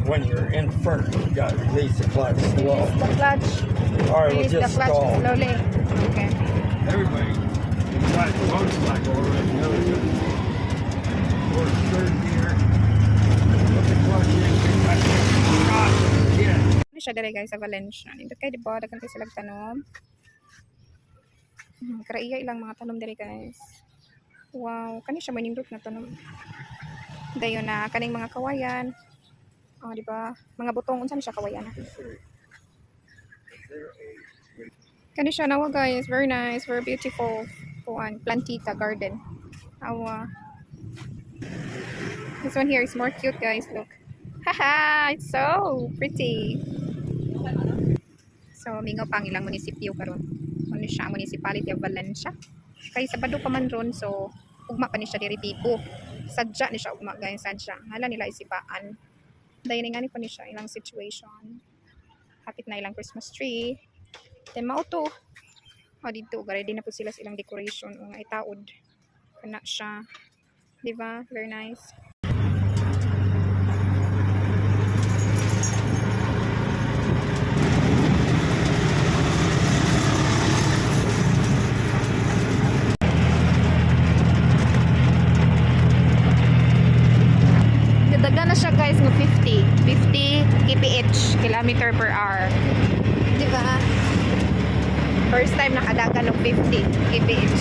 when you're in first, you got to release the clutch slow. Release the clutch. All right, we'll Release the just clutch stall. slowly. Okay. Everybody drives a motorcycle already knows that. We're third gear. Put the clutch in. Yeah. Ano siya dire guys sa Valencia? Nindot kay diba daghan kay sila tanom. Karaiya ilang mga tanom dire guys. Wow, kani siya manindot na tanom. Dayon na kaning mga kawayan. Oh, di ba? Mga butong unsa ni siya kawayan. Kani siya nawa guys, very nice, very beautiful. Kuan, plantita garden. Awa. This one here is more cute guys, look. Haha, it's so pretty. So, mingaw pang ilang munisipyo karon. Ano siya, municipality of Valencia. Kay Sabado pa man ron, so ugma pa ni siya diri Bibo. Sadya ni siya ugma guys, sadya. Hala nila isipaan. Dahil nga ni pa ni siya ilang situation. Hapit na ilang Christmas tree. Then mauto. O dito, ready na po sila sa ilang decoration o nga itaod. Kana siya. Diba? Very nice. Dagdag na siya guys ng 50 kph, kilometer per hour. Di ba? First time nakadagan ng 50 kph.